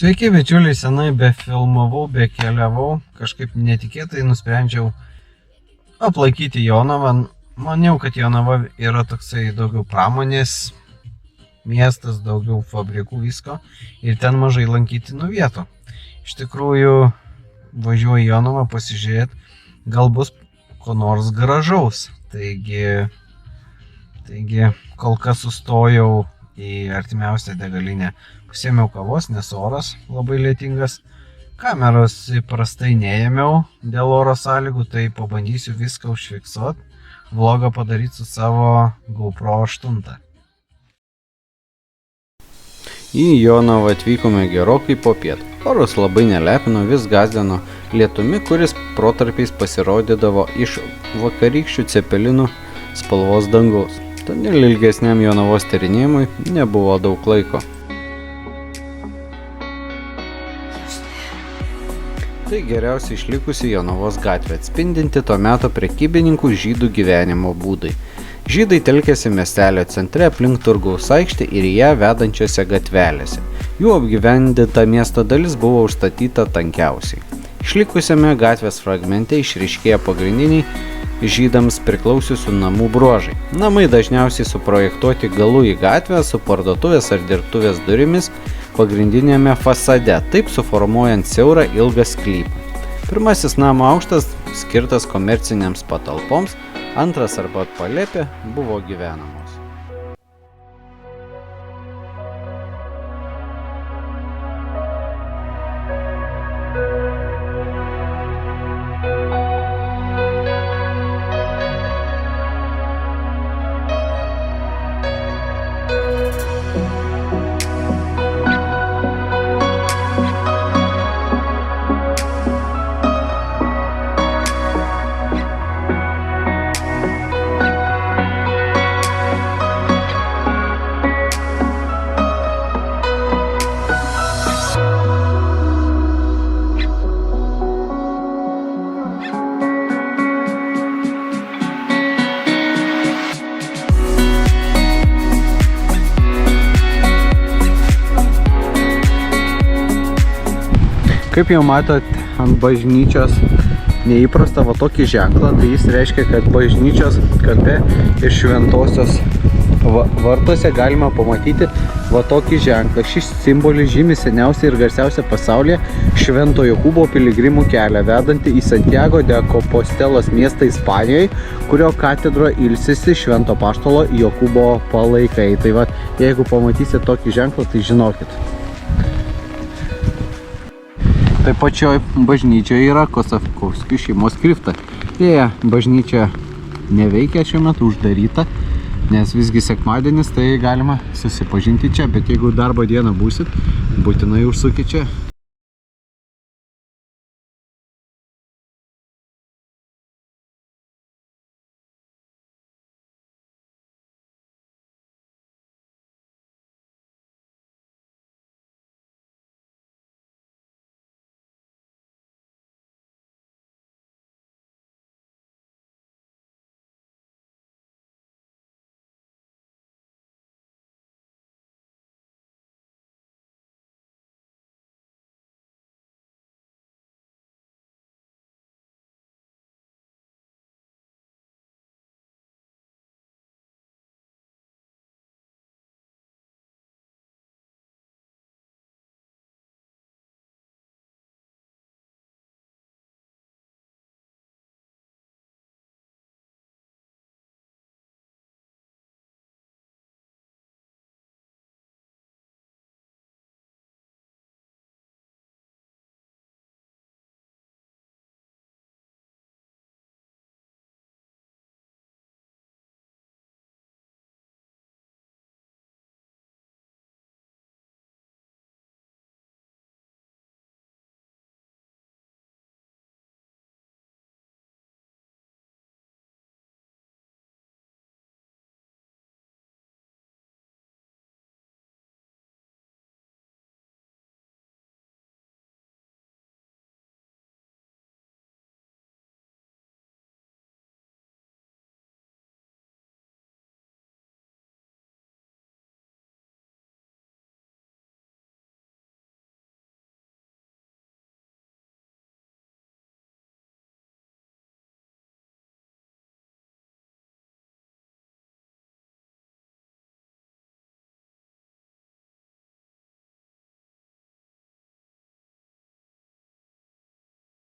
Sveiki, bičiuliai, senai befilmavau, bekeliavau, kažkaip netikėtai nusprendžiau aplankyti Jonavą. Maniau, kad Jonava yra toksai daugiau pramonės miestas, daugiau fabrikų visko ir ten mažai lankytinų vietų. Iš tikrųjų, važiuoju į Jonavą pasižiūrėti, gal bus ko nors gražaus. Taigi, kol kas sustojau į artimiausią degalinę. Pasiėmiau kavos, nes oras labai lietingas. Kameros įprastai neėmiau dėl oro sąlygų, tai pabandysiu viską užfiksuoti. Vlogą padaryti su savo GoPro 8. Į Jonavą atvykome gerokai popiet. Oras labai nelepino, vis gąsdino lietumi, kuris protarpiais pasirodydavo iš vakarykščių cepelinų spalvos dangaus. Todėl ilgesniam Jonavos tyrinėjimui nebuvo daug laiko. Tai geriausiai išlikusi Jonavos gatvė, atspindinti to meto prekybininkų žydų gyvenimo būdai. Žydai telkėsi miestelio centre aplink turgaus aikštę ir į ją vedančiose gatvelėse. Jų apgyvendinta miesto dalis buvo užstatyta tankiausiai. Išlikusiame gatvės fragmente išryškėja pagrindiniai žydams priklausiusių namų bruožai. Namai dažniausiai suprojektuoti galu į gatvę su parduotuvės ar dirbtuvės durimis pagrindinėme fasade, taip suformuojant siaurą ilgą sklypą. Pirmasis namo aukštas skirtas komercinėms patalpoms, antras arba palėpė buvo gyvenamos. Kaip jau matot ant bažnyčios neįprasta va tokį ženklą, tai jis reiškia, kad bažnyčios kampe ir šventosios vartuose galima pamatyti va tokį ženklą. Šis simbolis žymi seniausia ir garsiausia pasaulyje Švento Jokūbo piligrimų kelią, vedantį į Santiago de Compostelos miestą Ispanijoje, kurio katedroje ilsisi Švento Apaštalo Jokūbo palaikai. Tai va, jeigu pamatysit tokį ženklą, tai žinokit. Tai pačioj bažnyčioje yra Kosovskių šeimos kripta. Jie bažnyčia neveikia šiuo metu, uždaryta, nes visgi sekmadienis, tai galima susipažinti čia, bet jeigu darbo dieną būsit, būtinai užsukit čia.